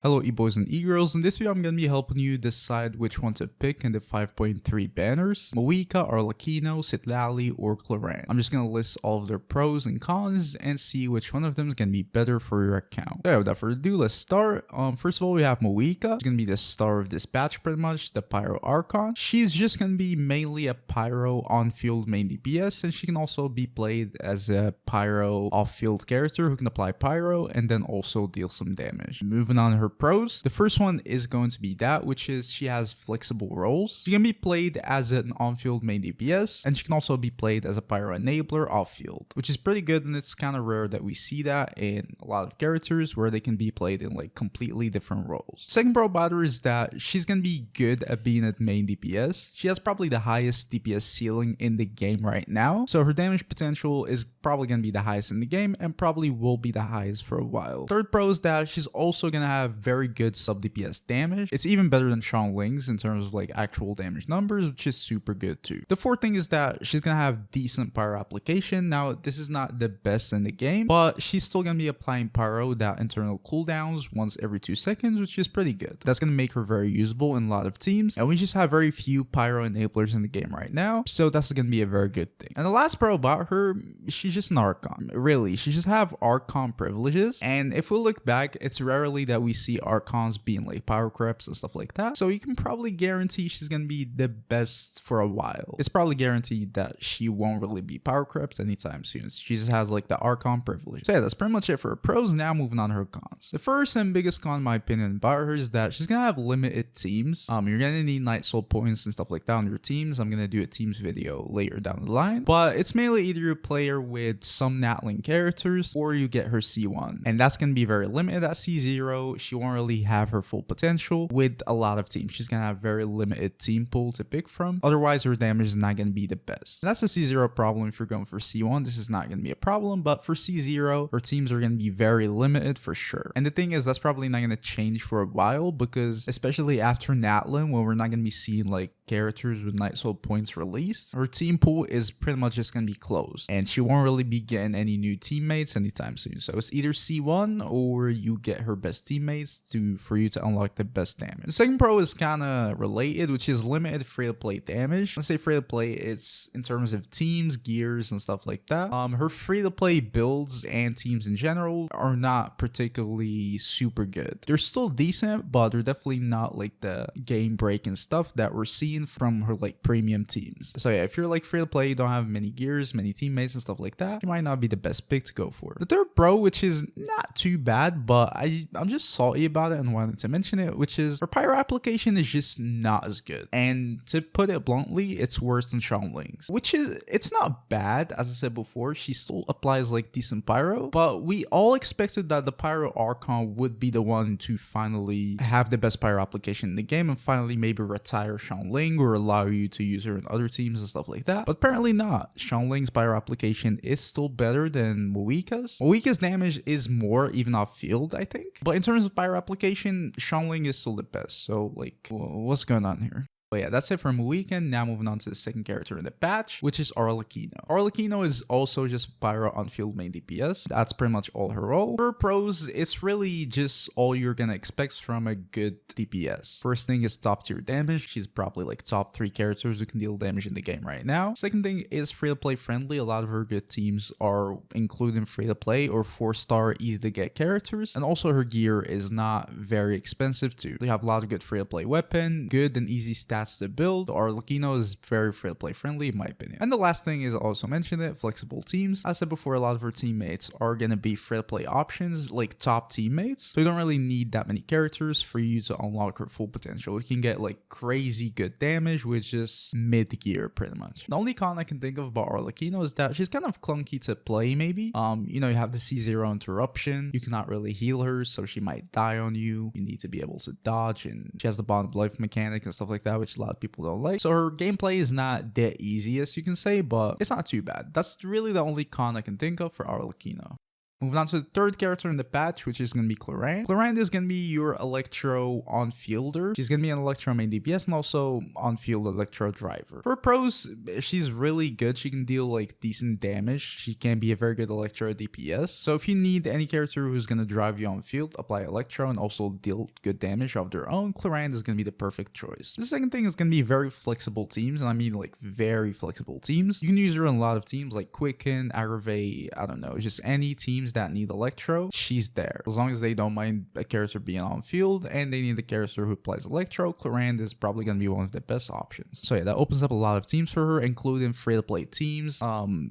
Hello e-boys and e-girls, in this video I'm going to be helping you decide which one to pick in the 5.3 banners, Mavuika, Arlecchino, Citlali, or Clorinde. I'm just going to list all of their pros and cons and see which one of them is going to be better for your account. So without further ado, let's start. First of all, we have Mavuika. She's going to be the star of this batch pretty much, the Pyro Archon. She's just going to be mainly a Pyro on-field main DPS, and she can also be played as a Pyro off-field character who can apply Pyro and then also deal some damage. Moving on to her pros, the first one is going to be that, which is she has flexible roles. She can be played as an on-field main DPS, and she can also be played as a Pyro enabler off-field, which is pretty good, and it's kind of rare that we see that in a lot of characters where they can be played in like completely different roles. Second pro about her is that she's gonna be good at being a main DPS. She has probably the highest DPS ceiling in the game right now, so her damage potential is probably gonna be the highest in the game and probably will be the highest for a while. Third pro is that she's also gonna have very good sub DPS damage. It's even better than Xiangling's in terms of like actual damage numbers, which is super good too. The fourth thing is that she's gonna have decent pyro application. Now this is not the best in the game, but she's still gonna be applying pyro without internal cooldowns once every 2 seconds, which is pretty good. That's gonna make her very usable in a lot of teams, and we just have very few pyro enablers in the game right now, so that's gonna be a very good thing. And the last pro about her, she's just an Archon. Really, she just have Archon privileges, and if we look back, it's rarely that we see Archons being like power creeps and stuff like that, so you can probably guarantee she's gonna be the best for a while. It's probably guaranteed that she won't really be power creeps anytime soon. She just has like the Archon privilege. So yeah, that's pretty much it for her pros. Now moving on to her cons. The first and biggest con in my opinion about her is that she's gonna have limited teams. You're gonna need Night Soul points and stuff like that on your teams. I'm gonna do a teams video later down the line, but it's mainly either you play her with some Natling characters or you get her C1, and that's gonna be very limited at C0. She won't really have her full potential with a lot of teams. She's gonna have very limited team pool to pick from, otherwise her damage is not gonna be the best. And that's a C0 problem. If you're going for C1, this is not gonna be a problem, but for C0 her teams are gonna be very limited for sure. And the thing is, that's probably not gonna change for a while, because especially after Natlan, when we're not gonna be seeing like characters with Night Soul points released, her team pool is pretty much just gonna be closed, and she won't really be getting any new teammates anytime soon. So it's either C1 or you get her best teammates for you to unlock the best damage. The second pro is kind of related, which is limited free-to-play damage. Let's say free-to-play, it's in terms of teams, gears, and stuff like that. Her free-to-play builds and teams in general are not particularly super good. They're still decent, but they're definitely not like the game-breaking stuff that we're seeing from her like premium teams. So yeah, if you're like free-to-play, you don't have many gears, many teammates, and stuff like that, you might not be the best pick to go for. The third pro, which is not too bad, but I'm just salty about it and wanted to mention it, which is her pyro application is just not as good. And to put it bluntly, it's worse than Xiangling's, which is, it's not bad. As I said before, she still applies like decent pyro, but we all expected that the Pyro Archon would be the one to finally have the best pyro application in the game and finally maybe retire Xiangling or allow you to use her in other teams and stuff like that. But apparently not. Xiangling's pyro application is still better than Mavuika's. Mavuika's damage is more even off field, I think. But in terms of pyro application, Xiangling is still the best. So like, what's going on here? But yeah, that's it for Mavuika. Now moving on to the second character in the batch, which is Arlecchino. Arlecchino is also just pyro on-field main DPS. That's pretty much all her role. For pros, it's really just all you're gonna expect from a good DPS. First thing is top tier damage. She's probably like top 3 characters who can deal damage in the game right now. Second thing is free-to-play friendly. A lot of her good teams are including free-to-play or 4-star easy to get characters. And also her gear is not very expensive too. They have a lot of good free-to-play weapon, good and easy stats to build. Arlecchino is very free-to-play friendly in my opinion. And the last thing is, also mentioned it, flexible teams. As I said before, a lot of her teammates are gonna be free-to-play options, like top teammates, so you don't really need that many characters for you to unlock her full potential. You can get like crazy good damage with just mid-gear pretty much. The only con I can think of about Arlecchino is that she's kind of clunky to play maybe. You know, you have the C0 interruption, you cannot really heal her, so she might die on you. You need to be able to dodge, and she has the bond of life mechanic and stuff like that, which a lot of people don't like. So her gameplay is not that easy, as you can say, but it's not too bad. That's really the only con I can think of for Arlecchino. Moving on to the third character in the patch, which is going to be Clorinde. Clorinde is going to be your Electro on-fielder. She's going to be an Electro main DPS and also on-field Electro driver. For pros, she's really good. She can deal like decent damage. She can be a very good Electro DPS. So if you need any character who's going to drive you on-field, apply Electro and also deal good damage of their own, Clorinde is going to be the perfect choice. The second thing is going to be very flexible teams, and I mean like very flexible teams. You can use her in a lot of teams like Quicken, Aggravate, I don't know, just any teams that need Electro, she's there. As long as they don't mind a character being on field and they need a character who plays Electro, Clorinde is probably going to be one of the best options. So yeah, that opens up a lot of teams for her, including free-to-play teams.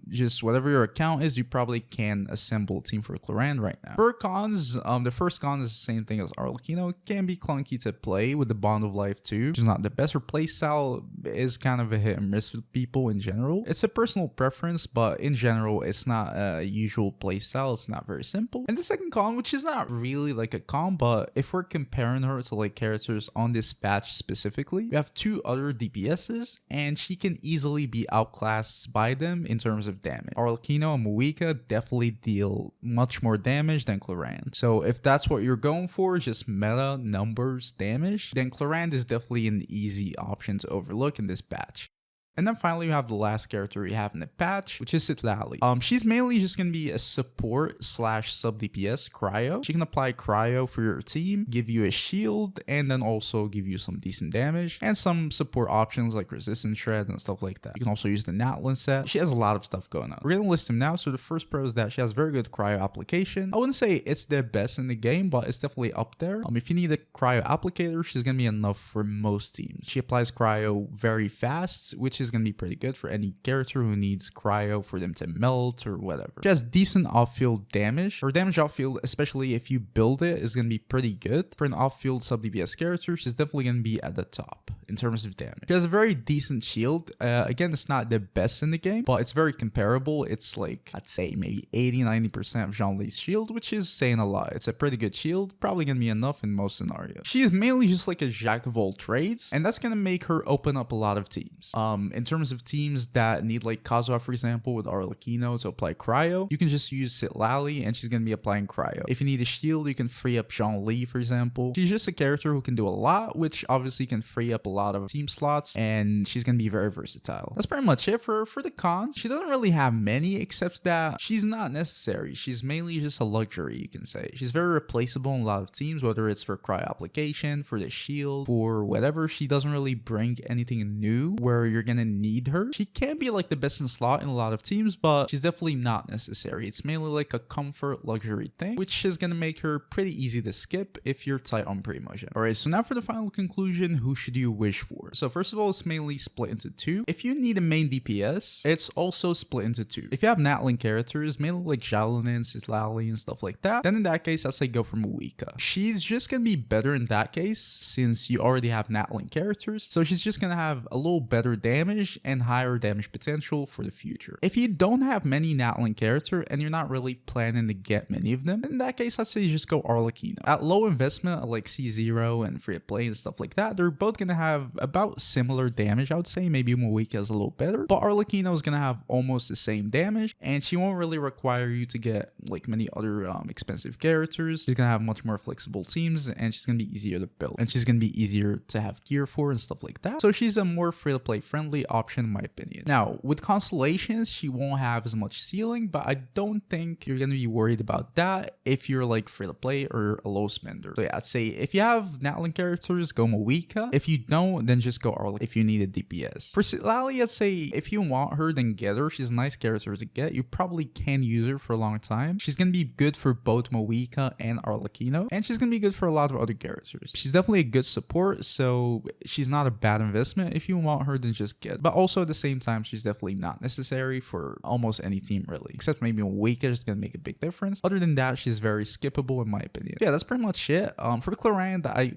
Just whatever your account is, you probably can assemble a team for Clorinde right now. For cons, the first con is the same thing as Arlecchino. It can be clunky to play with the Bond of Life too, which is not the best. Her playstyle is kind of a hit and miss with people in general. It's a personal preference, but in general, it's not a usual playstyle. It's not very simple. And the second con, which is not really like a con, but if we're comparing her to like characters on this patch specifically, we have two other DPSs and she can easily be outclassed by them in terms of damage. Arlecchino and Mavuika definitely deal much more damage than Clorinde. So if that's what you're going for, just meta numbers damage, then Clorinde is definitely an easy option to overlook in this patch. And then finally, we have the last character we have in the patch, which is Citlali. She's mainly just going to be a support slash sub DPS cryo. She can apply cryo for your team, give you a shield, and then also give you some decent damage and some support options like resistance shred and stuff like that. You can also use the Natlin set. She has a lot of stuff going on. We're going to list them now. So the first pro is that she has very good cryo application. I wouldn't say it's the best in the game, but it's definitely up there. If you need a cryo applicator, she's going to be enough for most teams. She applies cryo very fast, which is going to be pretty good for any character who needs cryo for them to melt or whatever. She has decent off-field damage. Her damage off-field, especially if you build it, is going to be pretty good. For an off-field sub-DPS character, she's definitely going to be at the top in terms of damage. She has a very decent shield. Again, it's not the best in the game, but it's very comparable. It's like, I'd say maybe 80-90% of Zhongli's shield, which is saying a lot. It's a pretty good shield, probably going to be enough in most scenarios. She is mainly just like a jack of all trades, and that's going to make her open up a lot of teams. In terms of teams that need like Kazuha, for example, with Arlecchino to apply cryo, you can just use Citlali and she's going to be applying cryo. If you need a shield, you can free up Zhongli, for example. She's just a character who can do a lot, which obviously can free up a lot of team slots, and she's going to be very versatile. That's pretty much it for the cons. She doesn't really have many, except that she's not necessary. She's mainly just a luxury, you can say. She's very replaceable in a lot of teams, whether it's for cryo application, for the shield, for whatever. She doesn't really bring anything new where you're going to need her. She can be like the best in slot in a lot of teams, but she's definitely not necessary. It's mainly like a comfort luxury thing, which is going to make her pretty easy to skip if you're tight on pre-motion. Alright, so now for the final conclusion, who should you wish for? So first of all, it's mainly split into two. If you need a main DPS, it's also split into two. If you have Natlin characters, mainly like Jalinin, Citlali, and stuff like that, then in that case, I'd say go for Mavuika. She's just going to be better in that case since you already have Natlin characters, so she's just going to have a little better damage and higher damage potential for the future. If you don't have many Natlin character and you're not really planning to get many of them, in that case, I'd say you just go Arlecchino. At low investment, like C0 and free to play and stuff like that, they're both going to have about similar damage, I would say. Maybe Mavuika is a little better, but Arlecchino is going to have almost the same damage, and she won't really require you to get like many other expensive characters. She's going to have much more flexible teams, and she's going to be easier to build, and she's going to be easier to have gear for and stuff like that. So she's a more free to play friendly option in my opinion. Now, with constellations, she won't have as much ceiling, but I don't think you're going to be worried about that if you're like free to play or a low spender. So yeah, I'd say if you have Natlin characters, go Mavuika. If you don't, then just go Arlecchino if you need a DPS. For Citlali, I'd say if you want her, then get her. She's a nice character to get. You probably can use her for a long time. She's going to be good for both Mavuika and Arlecchino, and she's going to be good for a lot of other characters. She's definitely a good support, so she's not a bad investment. If you want her, then just get. But also at the same time, she's definitely not necessary for almost any team really, except maybe Mavuika is going to make a big difference. Other than that, she's very skippable in my opinion. Yeah, that's pretty much it. For Clorinde, I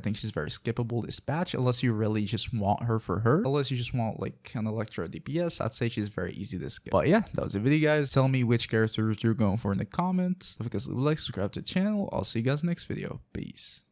think she's very skippable this patch, unless you really just want her for her. Unless you just want like an Electro DPS, I'd say she's very easy to skip. But yeah, that was the video guys. Tell me which characters you're going for in the comments. If you guys leave a like, subscribe to the channel. I'll see you guys next video. Peace.